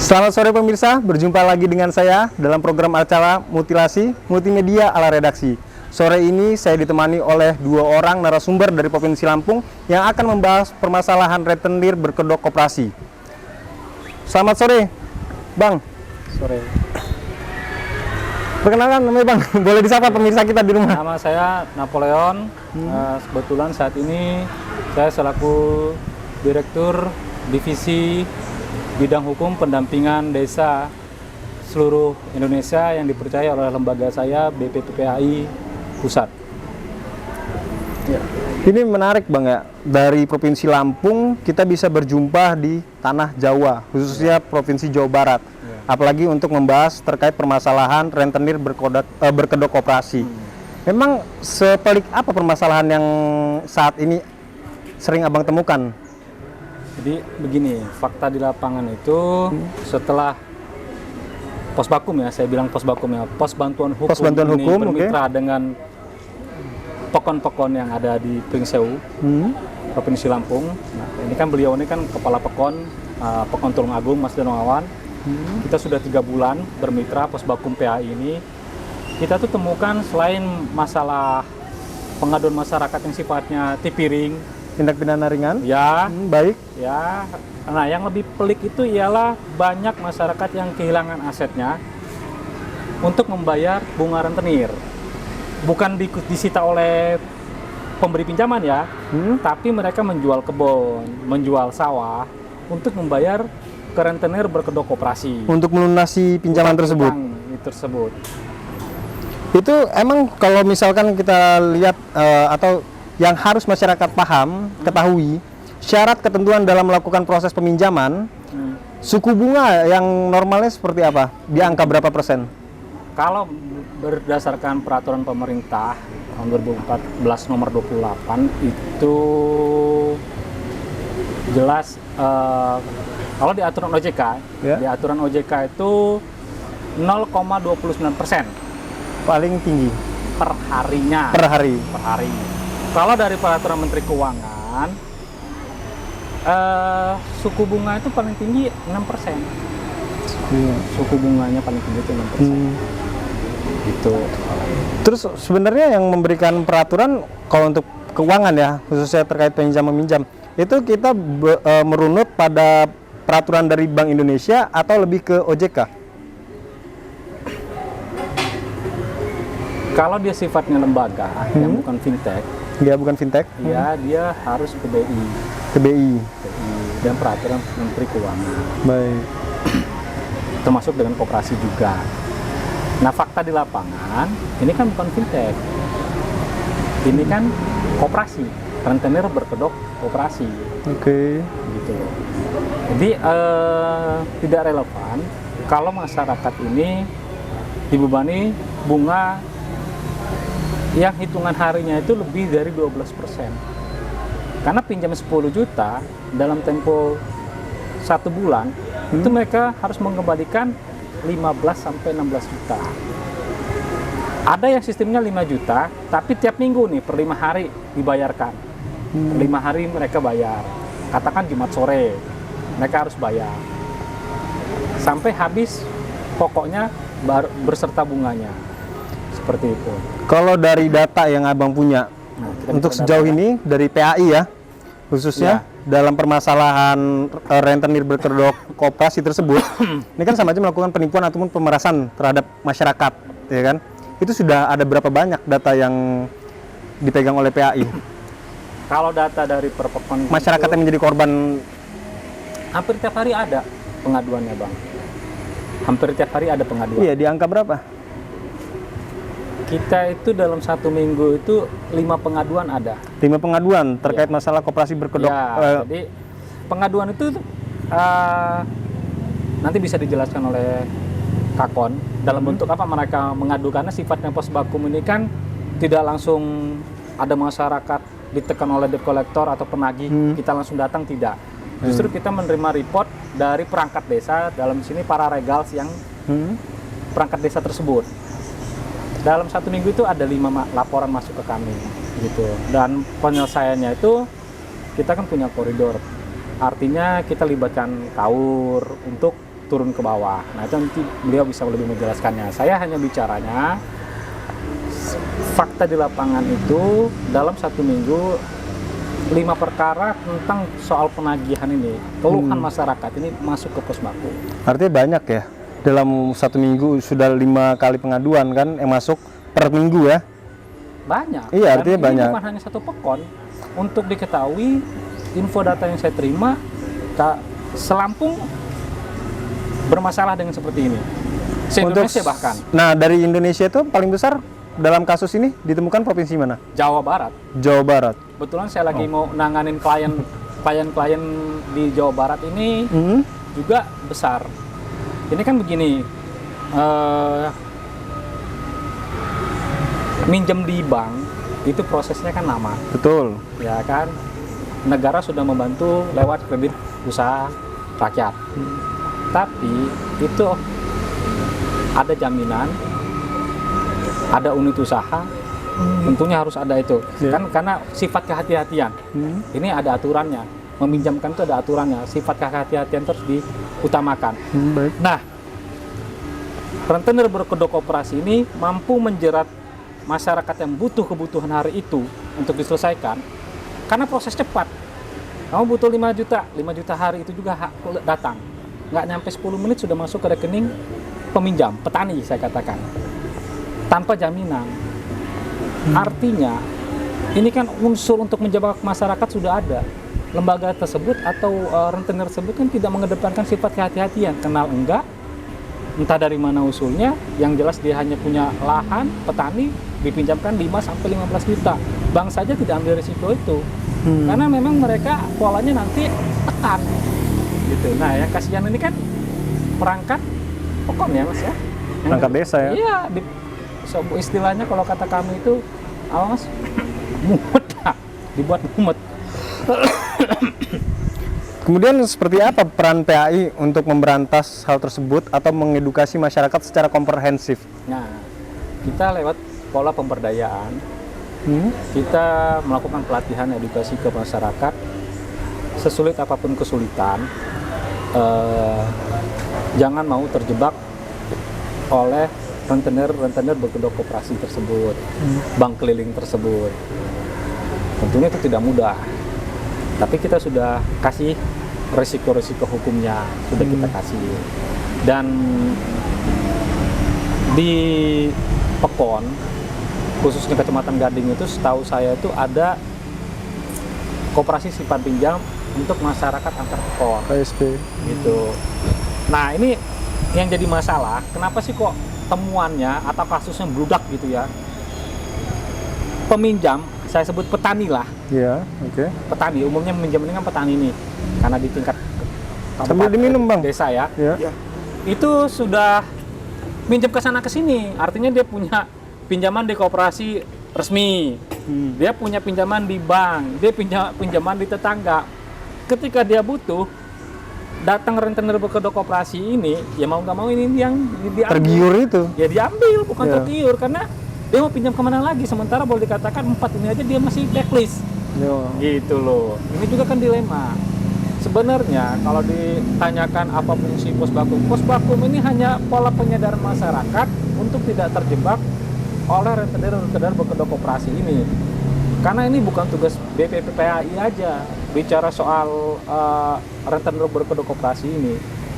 Selamat sore pemirsa, berjumpa lagi dengan saya dalam program acara Mutilasi Multimedia ala Redaksi. Sore ini saya ditemani oleh dua orang narasumber dari Provinsi Lampung yang akan membahas permasalahan rentenir berkedok koperasi. Selamat sore, Bang. Sore. Perkenalkan namanya Bang, boleh disapa pemirsa kita di rumah. Nama saya Napoleon. Kebetulan saat ini saya selaku Direktur Divisi Bidang Hukum Pendampingan Desa seluruh Indonesia yang dipercaya oleh lembaga saya BPPPAI Pusat. Ya. Ini menarik Bang ya, dari Provinsi Lampung kita bisa berjumpa di tanah Jawa, khususnya Provinsi Jawa Barat. Apalagi untuk membahas terkait permasalahan rentenir berkedok koperasi. Memang sepelik apa permasalahan yang saat ini sering Abang temukan? Jadi begini, fakta di lapangan itu setelah Posbakum ya, saya bilang Posbakum ya, Pos Bantuan Hukum, bermitra dengan pekon-pekon yang ada di Pringsewu, Provinsi Lampung. Nah, ini kan beliau ini kan Kepala Pekon, Pekon Tulungagung, Mas Denoawan. Kita sudah 3 bulan bermitra Posbakum PAI ini. Kita tuh temukan selain masalah pengaduan masyarakat yang sifatnya tipiring, Tindak pidana ringan? ya, Baik. ya. Nah, yang lebih pelik itu ialah banyak masyarakat yang kehilangan asetnya untuk membayar bunga rentenir. Bukan disita oleh pemberi pinjaman ya, tapi mereka menjual kebun, menjual sawah untuk membayar ke rentenir berkedok koperasi. Untuk melunasi pinjaman tersebut. Tersebut. Itu emang kalau misalkan kita lihat atau yang harus masyarakat paham, ketahui, syarat ketentuan dalam melakukan proses peminjaman, suku bunga yang normalnya seperti apa? Di angka berapa persen? Kalau berdasarkan peraturan pemerintah tahun 2014 nomor 28 itu jelas kalau di aturan OJK, di aturan OJK itu 0,29% Paling tinggi per harinya. per hari. Per hari. Kalau dari peraturan Menteri Keuangan, suku bunga itu paling tinggi 6%. Suku bunganya paling tinggi itu 6%. Gitu. Terus sebenarnya yang memberikan peraturan kalau untuk keuangan ya, khususnya terkait pinjam meminjam, itu kita merunut pada peraturan dari Bank Indonesia atau lebih ke OJK? Kalau dia sifatnya lembaga yang bukan fintech, Dia bukan fintech? ya dia harus ke BI. Ke BI. Dan peraturan Menteri Keuangan. Baik. Termasuk dengan koperasi juga. Nah, fakta di lapangan ini kan bukan fintech, ini kan koperasi, rentenir berkedok koperasi. Oke. Gitu. Jadi tidak relevan kalau masyarakat ini dibebani bunga yang hitungan harinya itu lebih dari 12%. Karena pinjam 10 juta dalam tempo 1 bulan, itu mereka harus mengembalikan 15 sampai 16 juta. Ada yang sistemnya 5 juta, tapi tiap minggu nih per 5 hari dibayarkan. 5 hari mereka bayar. Katakan Jumat sore, mereka harus bayar. Sampai habis pokoknya berserta bunganya. Seperti itu. Kalau dari data yang Abang punya, untuk sejauh ini dari PAI ya, khususnya dalam permasalahan rentenir berkedok koperasi tersebut, ini kan sama aja melakukan penipuan ataupun pemerasan terhadap masyarakat, ya kan? Itu sudah ada berapa banyak data yang dipegang oleh PAI? Kalau data dari Perpekon Masyarakat yang menjadi korban hampir tiap hari ada pengaduannya, Bang. Hampir tiap hari ada pengaduan. Iya, di angka berapa? Kita itu dalam 1 minggu itu 5 pengaduan ada. 5 pengaduan terkait masalah koperasi berkedok. Jadi pengaduan itu nanti bisa dijelaskan oleh Kakon dalam bentuk apa mereka mengadu, karena sifatnya Posbakum ini kan tidak langsung ada masyarakat ditekan oleh debt collector atau penagih kita langsung datang, tidak. Justru kita menerima report dari perangkat desa, dalam sini para regals yang perangkat desa tersebut. Dalam 1 minggu itu ada 5 laporan masuk ke kami, gitu. Dan penyelesaiannya itu kita kan punya koridor. Artinya kita libatkan KAUR untuk turun ke bawah. Nah itu nanti beliau bisa lebih menjelaskannya. Saya hanya bicaranya fakta di lapangan itu dalam 1 minggu 5 perkara tentang soal penagihan ini, keluhan masyarakat ini masuk ke Posbako. Artinya banyak ya, dalam 1 minggu sudah 5 kali pengaduan kan yang masuk per minggu ya? Banyak. Iya, Dan artinya ini banyak. bukan hanya 1 pekon. Untuk diketahui, info data yang saya terima, Selampung bermasalah dengan seperti ini. Se-Indonesia bahkan. Nah, dari Indonesia itu paling besar dalam kasus ini ditemukan provinsi mana? Jawa Barat. Jawa Barat. Kebetulan saya lagi mau nanganin klien di Jawa Barat ini juga besar. Ini kan begini, minjem di bank itu prosesnya kan lama, Betul. ya kan? Negara sudah membantu lewat kredit usaha rakyat, tapi itu ada jaminan, ada unit usaha, tentunya harus ada itu, kan karena sifat kehati-hatian. Ini ada aturannya, meminjamkan itu ada aturannya, sifat kehati-hatian terus diutamakan. Baik. Nah, rentenir berkedok koperasi ini mampu menjerat masyarakat yang butuh kebutuhan hari itu untuk diselesaikan, karena proses cepat. Kamu butuh 5 juta hari itu juga datang, nggak nyampe 10 menit sudah masuk ke rekening peminjam, petani saya katakan, tanpa jaminan. Artinya ini kan unsur untuk menjebak masyarakat sudah ada. Lembaga tersebut atau rentenir tersebut kan tidak mengedepankan sifat kehati-hatian, kenal enggak, entah dari mana usulnya. Yang jelas dia hanya punya lahan, petani, dipinjamkan 5-15 juta. Bank saja tidak ambil risiko itu, karena memang mereka polanya nanti tekan gitu. Nah yang kasihan ini kan perangkat pokok ya mas ya, Perangkat desa ya? Iya, istilahnya kalau kata kami itu apa mas, mumet lah, dibuat mumet. Kemudian seperti apa peran PAI untuk memberantas hal tersebut atau mengedukasi masyarakat secara komprehensif? Nah, kita lewat pola pemberdayaan, kita melakukan pelatihan edukasi ke masyarakat. Sesulit apapun kesulitan, jangan mau terjebak oleh rentenir berkedok koperasi tersebut, bank keliling tersebut. Tentunya itu tidak mudah, tapi kita sudah kasih resiko-resiko hukumnya, sudah kita kasih. Dan di Pekon, khususnya Kecamatan Gading itu, setahu saya itu ada koperasi simpan pinjam untuk masyarakat antar Pekon. KSP. Gitu. Nah ini yang jadi masalah, kenapa sih kok temuannya atau kasusnya bludak gitu ya? Peminjam, saya sebut petani lah. Iya, oke. Petani, umumnya meminjam ini kan petani nih, karena di tingkat Sambil diminum bang. desa ya, Ya. itu sudah minjem ke sana ke sini, artinya dia punya pinjaman di koperasi resmi, dia punya pinjaman di bank, dia pinjaman di tetangga. Ketika dia butuh, datang rentenir berkedok koperasi ini, ya mau nggak mau ini yang diambil. Tergiur itu. Ya diambil, bukan Ya. tergiur, karena dia mau pinjam kemana lagi, sementara boleh dikatakan 4 ini aja dia masih blacklist. Yo. Gitu loh. Ini juga kan dilema. Sebenarnya kalau ditanyakan apa fungsi Posbako ini hanya pola penyadaran masyarakat untuk tidak terjebak oleh rentenir berkedok koperasi ini. Karena ini bukan tugas BPPPAI aja bicara soal rentenir berkedok koperasi ini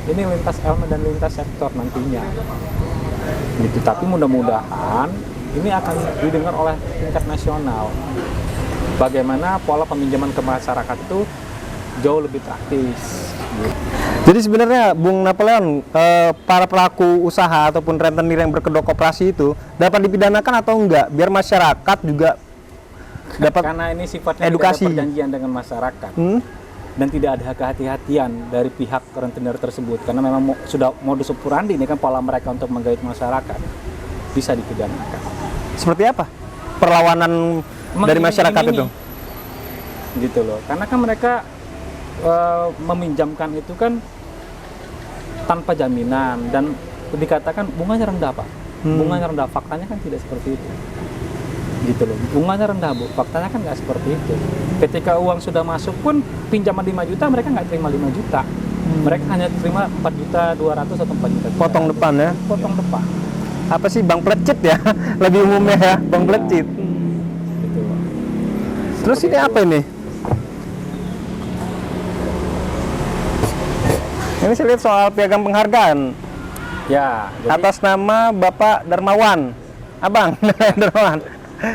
lintas elemen dan lintas sektor nantinya. Gitu. Tapi mudah-mudahan ini akan didengar oleh tingkat nasional. Bagaimana pola peminjaman ke masyarakat itu jauh lebih praktis. Jadi sebenarnya Bung Napoleon, para pelaku usaha ataupun rentenir yang berkedok koperasi itu dapat dipidanakan atau enggak? Biar masyarakat juga dapat Karena ini sifatnya edukasi. tidak ada perjanjian dengan masyarakat dan tidak ada kehati-hatian dari pihak rentenir tersebut, karena memang sudah modus operandi ini kan pola mereka untuk menggait masyarakat, bisa dipidanakan. Seperti apa perlawanan dari masyarakat itu? Gitu loh, karena kan mereka meminjamkan itu kan tanpa jaminan dan dikatakan bunganya rendah pak. Bunganya rendah, faktanya kan tidak seperti itu. Gitu loh, bunganya rendah bu, faktanya kan nggak seperti itu. Ketika uang sudah masuk pun pinjaman 5 juta mereka nggak terima 5 juta, Mereka hanya terima 4.200.000 atau 4.300.000. Potong depan ya. Potong depan. Apa sih bang plecit ya? Lebih umumnya ya, bang plecit. Gitu. Terus ini apa ini? Ini saya lihat soal piagam penghargaan Ya, jadi atas nama Bapak Darmawan, Abang Darmawan,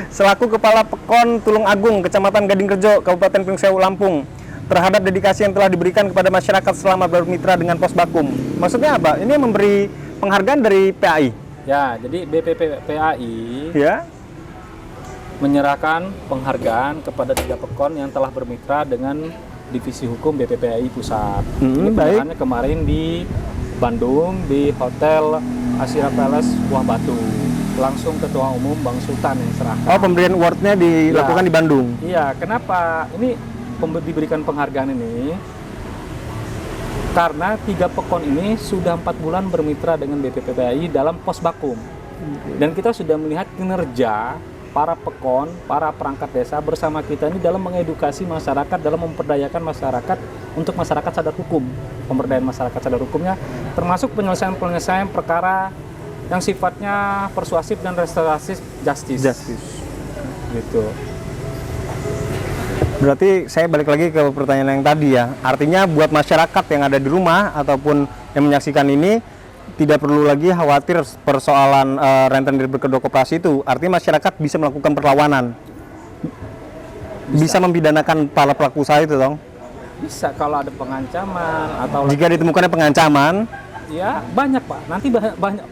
selaku Kepala Pekon Tulung Agung, Kecamatan Gadingrejo, Kabupaten Pringsewu, Lampung, terhadap dedikasi yang telah diberikan kepada masyarakat selama bermitra dengan Pos Bakum. Maksudnya apa? Ini memberi penghargaan dari PAI. ya, jadi BPPAI Ya. menyerahkan penghargaan kepada 3 pekon yang telah bermitra dengan Divisi Hukum BPPAI Pusat. Ini baik. penyerahannya kemarin di Bandung di Hotel Asira Palace Buah Batu. Langsung Ketua Umum Bang Sultan yang serahkan. Oh, pemberian award-nya dilakukan Ya. di Bandung. Iya, kenapa ini diberikan penghargaan ini? Karena 3 pekon ini sudah 4 bulan bermitra dengan BPPAI dalam Pos Bakum. Dan kita sudah melihat kinerja para pekon, para perangkat desa bersama kita ini dalam mengedukasi masyarakat, dalam memperdayakan masyarakat untuk masyarakat sadar hukum. Pemberdayaan masyarakat sadar hukumnya termasuk penyelesaian perkara yang sifatnya persuasif dan restoratif justice. Gitu. Berarti saya balik lagi ke pertanyaan yang tadi ya. Artinya buat masyarakat yang ada di rumah ataupun yang menyaksikan ini tidak perlu lagi khawatir persoalan rentenir berkedok koperasi itu. Artinya masyarakat bisa melakukan perlawanan. Bisa mempidanakan para pelaku usaha itu dong. Bisa kalau ada pengancaman atau Jika ditemukannya pengancaman, ya banyak Pak. Nanti banyak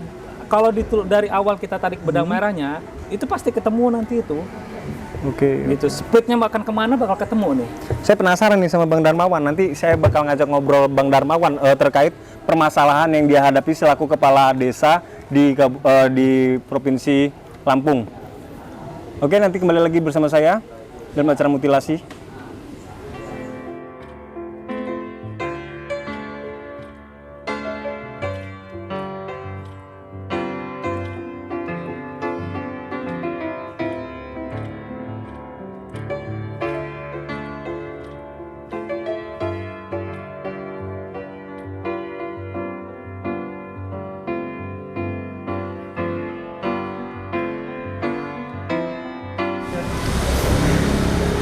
kalau dari awal kita tarik benang merahnya itu pasti ketemu nanti itu. oke. Gitu. Speednya akan kemana bakal ketemu nih. Saya penasaran nih sama Bang Darmawan. Nanti saya bakal ngajak ngobrol Bang Darmawan terkait permasalahan yang dia hadapi selaku kepala desa di Provinsi Lampung. Oke, nanti kembali lagi bersama saya dalam acara mutilasi.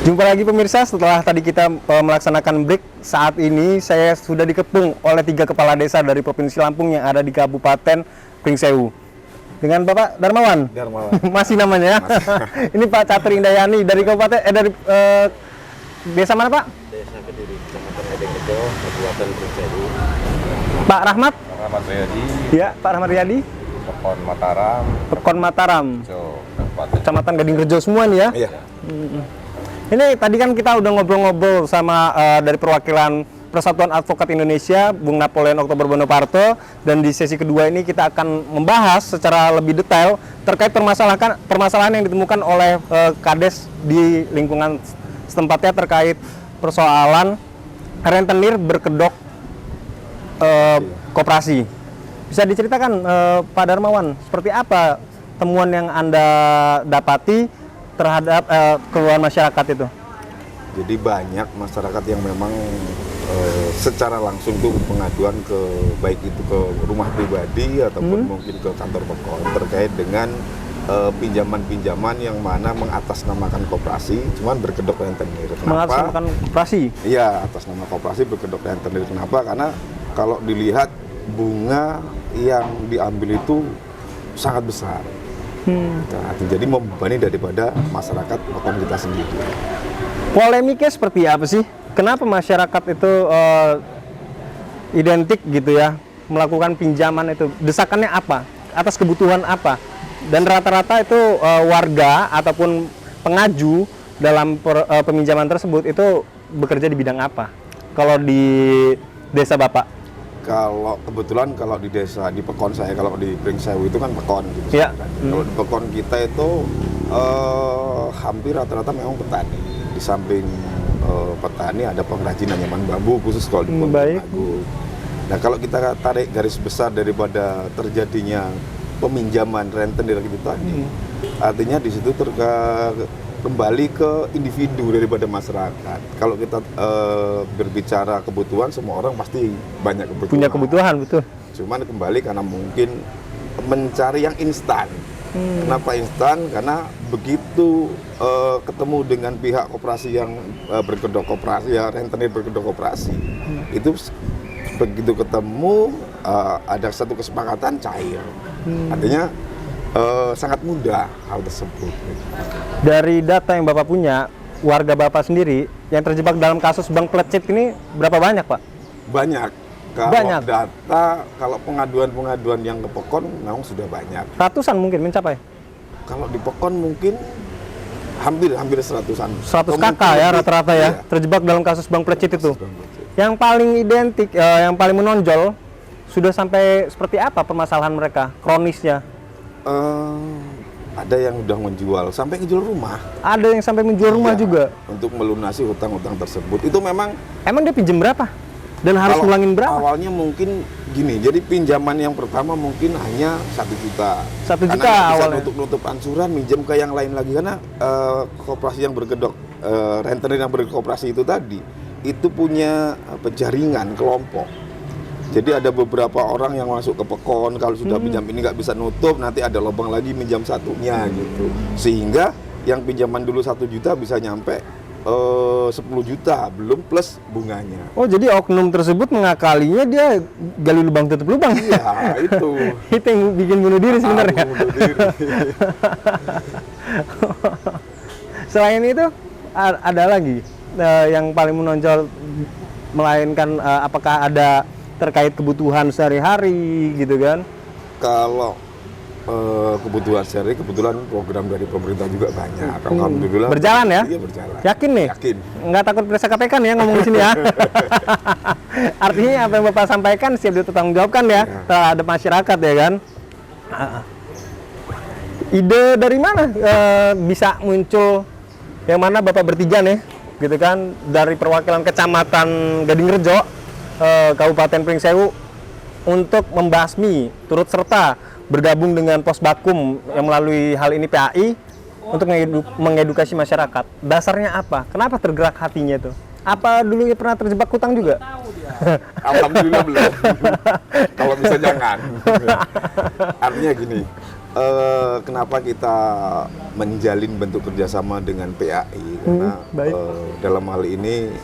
Jumpa lagi pemirsa, setelah tadi kita melaksanakan break, saat ini saya sudah dikepung oleh 3 kepala desa dari Provinsi Lampung yang ada di Kabupaten Pringsewu. Dengan Bapak Darmawan? Darmawan. Masih namanya ya? Ini Pak Catur Indayani dari Kabupaten, dari desa mana Pak? Desa Kediri, Kecamatan Gadingrejo, Kabupaten Pringsewu. Pak Rahmat? Rahmat Riyadi, Ya, Pak Rahmat Riyadi. Pekon Mataram, Pekon Mataram, Kabupaten. Kecamatan Gadingrejo semua nih ya? Iya. Ini tadi kan kita udah ngobrol-ngobrol sama dari perwakilan Persatuan Advokat Indonesia, Bung Napoleon Oktober Bonoparto, dan di sesi kedua ini kita akan membahas secara lebih detail terkait permasalahan yang ditemukan oleh Kades di lingkungan setempatnya terkait persoalan rentenir berkedok koperasi. Bisa diceritakan Pak Darmawan, seperti apa temuan yang Anda dapati terhadap keluhan masyarakat itu? Jadi banyak masyarakat yang memang secara langsung tuh pengaduan ke baik itu ke rumah pribadi ataupun mungkin ke kantor pekon terkait dengan pinjaman-pinjaman yang mana mengatasnamakan koperasi, cuman berkedok rentenir. Mengatasnamakan koperasi? Iya, atas nama koperasi berkedok rentenir. Kenapa? Karena kalau dilihat bunga yang diambil itu sangat besar. Nah, jadi membebani daripada masyarakat pekon kita sendiri. Polemiknya seperti apa sih? Kenapa masyarakat itu identik gitu ya melakukan pinjaman itu? Desakannya apa? Atas kebutuhan apa? Dan rata-rata itu warga ataupun pengaju dalam peminjaman tersebut itu bekerja di bidang apa? Kalau di desa Bapak? Kalau kebetulan kalau di desa di pekon saya, kalau di Pringsewu itu kan pekon gitu. Ya. Kalau di pekon kita itu hampir rata-rata memang petani. Di samping petani ada pengrajin anyaman bambu khusus kalau di Pondok Baik. Agung. Nah kalau kita tarik garis besar daripada terjadinya peminjaman rentenir gitu tadi, artinya di situ kembali ke individu daripada masyarakat. Kalau kita berbicara kebutuhan, semua orang pasti banyak kebutuhan. Punya kebutuhan, betul. Cuman kembali karena mungkin mencari yang instan. Kenapa instan? Karena begitu ketemu dengan pihak koperasi yang berkedok koperasi, ya rentenir berkedok koperasi, itu begitu ketemu ada satu kesepakatan cair. Artinya sangat mudah hal tersebut. Dari data yang Bapak punya, warga Bapak sendiri yang terjebak dalam kasus bank pelecet ini berapa banyak, Pak? Banyak. Kalau Banyak. data, kalau pengaduan-pengaduan yang ke Pekon memang sudah banyak. Ratusan mungkin mencapai? Kalau di Pekon mungkin hampir seratusan. 100 Mungkin kakak ya lebih. rata-rata ya, Iya. terjebak dalam kasus bank pelecet itu. Bank pelecet. Yang paling identik, yang paling menonjol, sudah sampai seperti apa permasalahan mereka, kronisnya? Ada yang udah menjual sampai ngejual rumah Ada yang sampai menjual rumah Iya, juga. untuk melunasi hutang-hutang tersebut. Itu memang Emang dia pinjam berapa? Dan harus kalau ngulangin berapa? awalnya mungkin gini, jadi pinjaman yang pertama mungkin hanya 1 juta. 1 Karena juta nggak bisa awalnya. nutup angsuran, minjem ke yang lain lagi karena koperasi yang berkedok rentenir yang berkoperasi itu tadi itu punya jaringan kelompok. Jadi ada beberapa orang yang masuk ke Pekon, kalau sudah pinjam ini nggak bisa nutup, nanti ada lubang lagi minjam satunya gitu. Sehingga yang pinjaman dulu 1 juta bisa nyampe 10 juta, belum plus bunganya. Oh, jadi oknum tersebut mengakalinya dia gali lubang tutup lubang. Iya, itu. Itu yang bikin bunuh diri sebenarnya. Aku bunuh diri. Selain itu ada lagi yang paling menonjol, melainkan apakah ada terkait kebutuhan sehari-hari gitu kan? Kalau kebutuhan sehari, kebetulan program dari pemerintah juga banyak. Alhamdulillah. Berjalan ya? Iya, berjalan. Yakin nih? Yakin. Nggak takut periksa KPK nih ya ngomong di sini ya? Artinya apa yang Bapak sampaikan siap dipertanggungjawabkan ya terhadap masyarakat ya kan? Ide dari mana bisa muncul yang mana Bapak bertiga nih, gitu kan, dari perwakilan Kecamatan Gadingrejo, Kabupaten Pringsewu, untuk membasmi, turut serta bergabung dengan Posbakum yang melalui hal ini PAI untuk mengedukasi masyarakat. Dasarnya apa? Kenapa tergerak hatinya itu? Apa dulunya pernah terjebak hutang juga? Alhamdulillah belum. Kalau bisa jangan. Artinya gini, kenapa kita menjalin bentuk kerjasama dengan PAI? Karena baik. dalam hal ini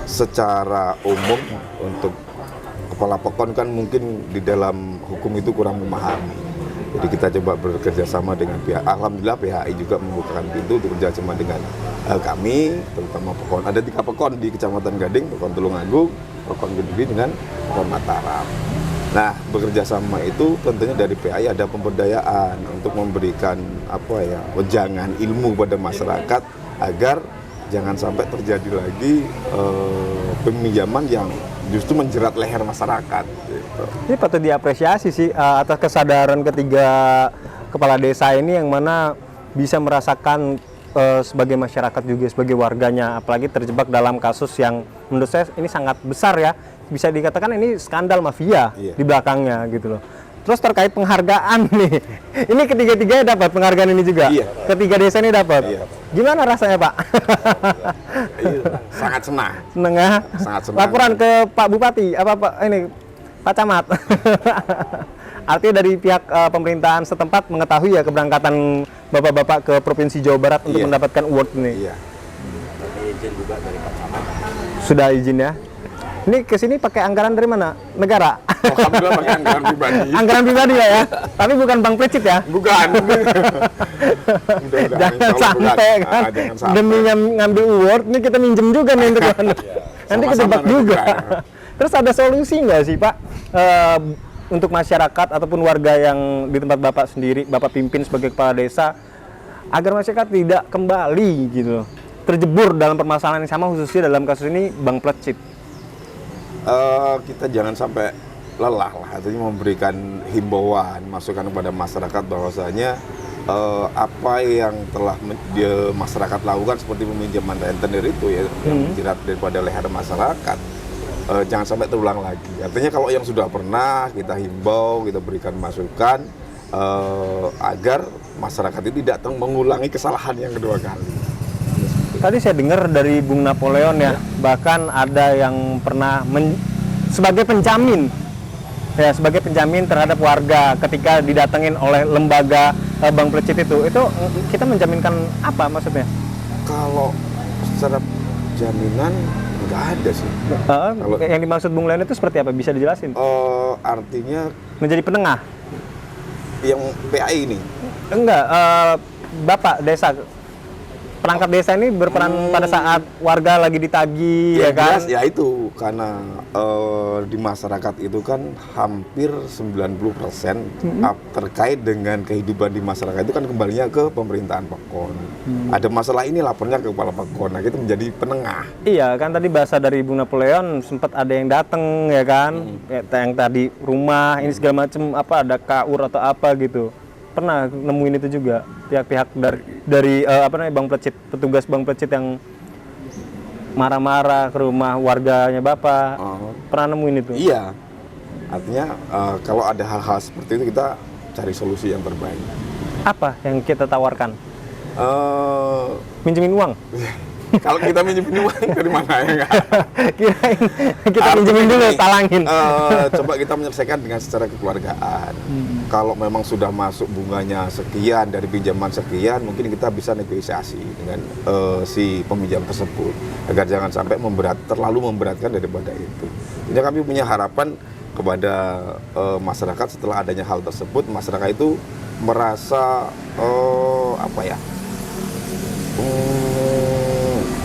secara umum untuk kepala Pekon kan mungkin di dalam hukum itu kurang memahami. Jadi kita coba bekerja sama dengan pihak. Alhamdulillah PHI juga membukakan pintu untuk kerja sama dengan kami, terutama Pekon. Ada 3 Pekon di Kecamatan Gading, Pekon Tulungagung, Pekon Kediri dengan Pekon Mataram. Nah, bekerja sama itu tentunya dari PHI ada pemberdayaan untuk memberikan wejangan ilmu pada masyarakat agar jangan sampai terjadi lagi peminjaman yang justru menjerat leher masyarakat. Gitu. Ini patut diapresiasi sih atas kesadaran ketiga kepala desa ini yang mana bisa merasakan sebagai masyarakat juga, sebagai warganya, apalagi terjebak dalam kasus yang menurut saya ini sangat besar ya. Bisa dikatakan ini skandal mafia di belakangnya gitu loh. Terus terkait penghargaan nih, ini ketiga-tiganya dapat penghargaan ini juga. Iya. Ketiga desa ini dapat. Iya. Gimana rasanya Pak? Sangat senang. Seneng ya? Sangat senang. Laporan ke Pak Bupati, Pak Camat. Artinya dari pihak pemerintahan setempat mengetahui ya keberangkatan bapak-bapak ke Provinsi Jawa Barat untuk mendapatkan award ini. Iya. Izin juga dari Pak Camat. Sudah izin ya? Ini kesini pakai anggaran dari mana? Negara? Alhamdulillah pakai anggaran pribadi. Anggaran pribadi ya? Tapi bukan bank plecit ya? Bukan. Jangan sampai kan? Jangan sampai. Demi ngambil award, ini kita minjem juga nih untuk nanti Sama-sama ketebak nanti juga. kan. Terus ada solusi nggak sih Pak? Untuk masyarakat ataupun warga yang di tempat Bapak sendiri, Bapak pimpin sebagai kepala desa, agar masyarakat tidak kembali gitu loh, terjebur dalam permasalahan yang sama, khususnya dalam kasus ini bank plecit. Kita jangan sampai lelah lah, artinya memberikan himbauan, masukan kepada masyarakat bahwasanya apa yang telah masyarakat lakukan seperti peminjaman rentenir itu ya yang menjerat daripada leher masyarakat, jangan sampai terulang lagi. Artinya kalau yang sudah pernah kita himbau, kita berikan masukan agar masyarakat itu tidak mengulangi kesalahan yang kedua kali. Tadi saya dengar dari Bung Napoleon ya, bahkan ada yang pernah sebagai penjamin, ya sebagai penjamin terhadap warga ketika didatengin oleh lembaga Bank Plecit itu kita menjaminkan apa maksudnya? Kalau secara jaminan nggak ada sih. Yang dimaksud Bung Leon itu seperti apa? Bisa dijelasin? Artinya Menjadi penengah? yang PAI ini. Enggak, Bapak desa, perangkat desa ini berperan pada saat warga lagi ditagih, ya kan? Jelas, ya itu karena di masyarakat itu kan hampir 90% terkait dengan kehidupan di masyarakat itu kan kembalinya ke pemerintahan Pekon. Ada masalah ini lapornya ke kepala Pekon. Nah, itu menjadi penengah. Iya, kan tadi bahasa dari Bung Napoleon sempat ada yang datang, ya kan? Yang tadi rumah ini segala macam apa ada KUR atau apa gitu. Pernah nemuin itu juga pihak-pihak dari Bank Plecit, petugas Bank Plecit yang marah-marah ke rumah warganya Bapak. Pernah nemuin itu? Iya. Artinya kalau ada hal-hal seperti itu kita cari solusi yang terbaik. Apa yang kita tawarkan? Minjemin uang? Kalau kita minjemin uang dari mana ya nggak? Kirain kita minjemin dulu, talangin. Coba kita menyelesaikan dengan secara kekeluargaan. Kalau memang sudah masuk bunganya sekian dari pinjaman sekian, mungkin kita bisa negosiasi dengan si peminjam tersebut agar jangan sampai terlalu memberatkan daripada itu. Jadi kami punya harapan kepada masyarakat setelah adanya hal tersebut, masyarakat itu merasa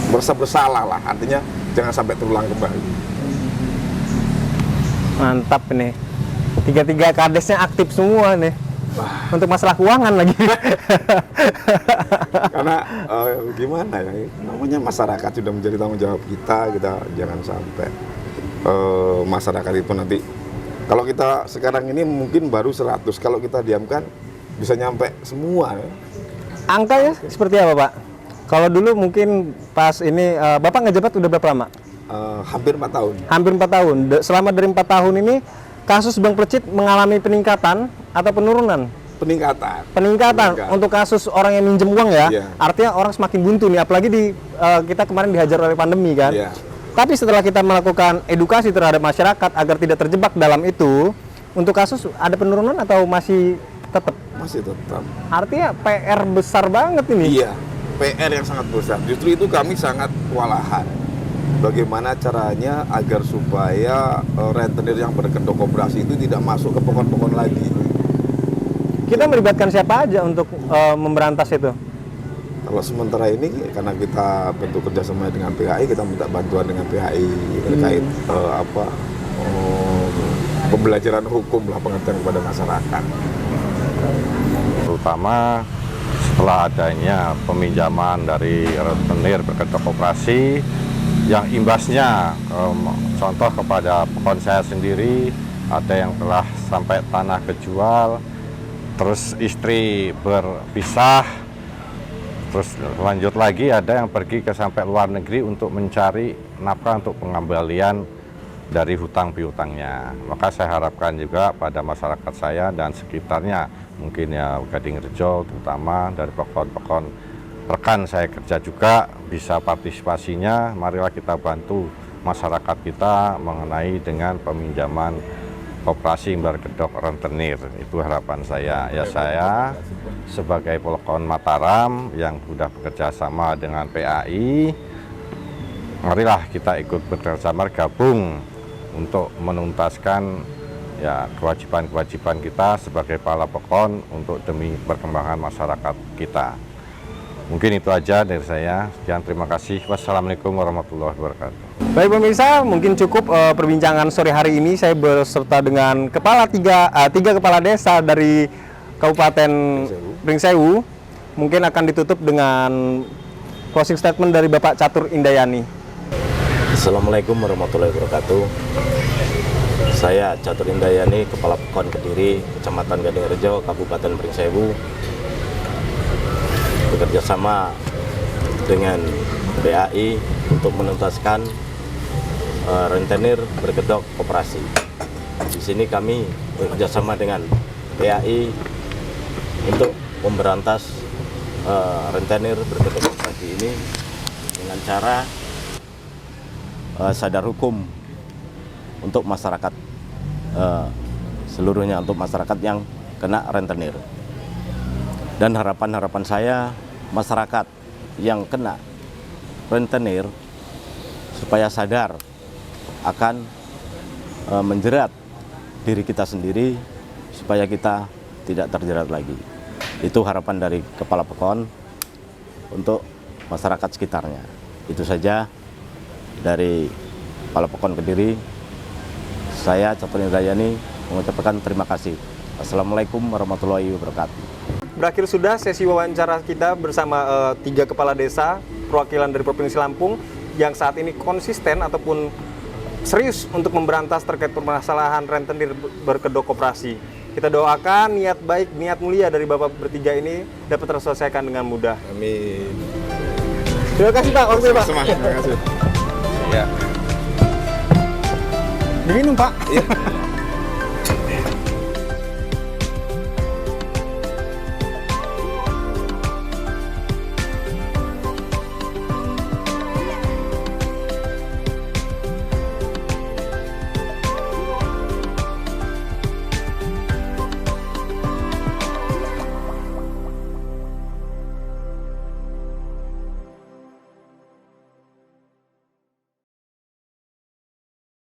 merasa bersalah lah, artinya jangan sampai terulang kembali. Mantap nih, tiga kadesnya aktif semua nih. Untuk masalah keuangan lagi. Karena gimana ya, namanya masyarakat sudah menjadi tanggung jawab kita jangan sampai masyarakat itu nanti, kalau kita sekarang ini mungkin baru 100, kalau kita diamkan bisa nyampe semua. Angkanya seperti apa Pak? Kalau dulu mungkin pas ini Bapak ngejabat udah berapa lama? Hampir 4 tahun. Hampir 4 tahun. Selama dari 4 tahun ini kasus Bank Plecit mengalami peningkatan atau penurunan? Peningkatan. Untuk kasus orang yang minjem uang ya. Yeah. Artinya orang semakin buntu nih, apalagi kita kemarin dihajar oleh pandemi kan. Yeah. Tapi setelah kita melakukan edukasi terhadap masyarakat agar tidak terjebak dalam itu, untuk kasus ada penurunan atau masih tetap? Masih tetap. Artinya PR besar banget ini. Iya. PR yang sangat besar. Justru itu kami sangat kewalahan. Bagaimana caranya agar supaya rentenir yang berkedok koperasi itu tidak masuk ke pokon-pokon lagi. Kita melibatkan siapa aja untuk memberantas itu? Kalau sementara ini karena kita bentuk kerjasama dengan PAI, kita minta bantuan dengan PAI terkait pembelajaran hukum lah, pengertian kepada masyarakat. Terutama setelah adanya peminjaman dari rentenir berkedok koperasi yang imbasnya contoh kepada pokon saya sendiri, ada yang telah sampai tanah kejual, terus istri berpisah, terus lanjut lagi ada yang pergi ke sampai luar negeri untuk mencari nafkah untuk pengembalian dari hutang piutangnya. Maka saya harapkan juga pada masyarakat saya dan sekitarnya, mungkin ya Gadingrejo terutama dari pokon-pokon rekan saya kerja juga bisa partisipasinya. Marilah kita bantu masyarakat kita mengenai dengan peminjaman koperasi berkedok rentenir. Itu harapan saya. Ya, saya sebagai Pokon Mataram yang sudah bekerja sama dengan PAI, marilah kita ikut bekerjasama gabung untuk menuntaskan ya kewajiban-kewajiban kita sebagai kepala pokon untuk demi perkembangan masyarakat kita. Mungkin itu aja dari saya. Sekian, terima kasih. Wassalamualaikum warahmatullahi wabarakatuh. Baik pemirsa, mungkin cukup perbincangan sore hari ini. Saya beserta dengan tiga kepala desa dari Kabupaten Pringsewu. Mungkin akan ditutup dengan closing statement dari Bapak Catur Indayani. Assalamualaikum warahmatullahi wabarakatuh. Saya Catur Indayani, Kepala Pokon Kediri, Kecamatan Gadingrejo, Kabupaten Pringsewu, bekerja sama dengan PAI untuk menuntaskan rentenir berkedok koperasi. Di sini kami bekerja sama dengan PAI untuk memberantas rentenir berkedok koperasi ini dengan cara sadar hukum untuk masyarakat seluruhnya, untuk masyarakat yang kena rentenir. Dan harapan-harapan saya masyarakat yang kena rentenir supaya sadar akan menjerat diri kita sendiri supaya kita tidak terjerat lagi. Itu harapan dari Kepala Pekon untuk masyarakat sekitarnya. Itu saja dari Kepala Pekon Kediri. Saya Catur Indrayani mengucapkan terima kasih. Assalamualaikum warahmatullahi wabarakatuh. Berakhir sudah sesi wawancara kita bersama 3 kepala desa perwakilan dari Provinsi Lampung yang saat ini konsisten ataupun serius untuk memberantas terkait permasalahan rentenir berkedok koperasi. Kita doakan niat baik, niat mulia dari Bapak bertiga ini dapat terselesaikan dengan mudah. Amin. Terima kasih Pak, waktunya Pak. Terima kasih. Diminum Pak. Iya.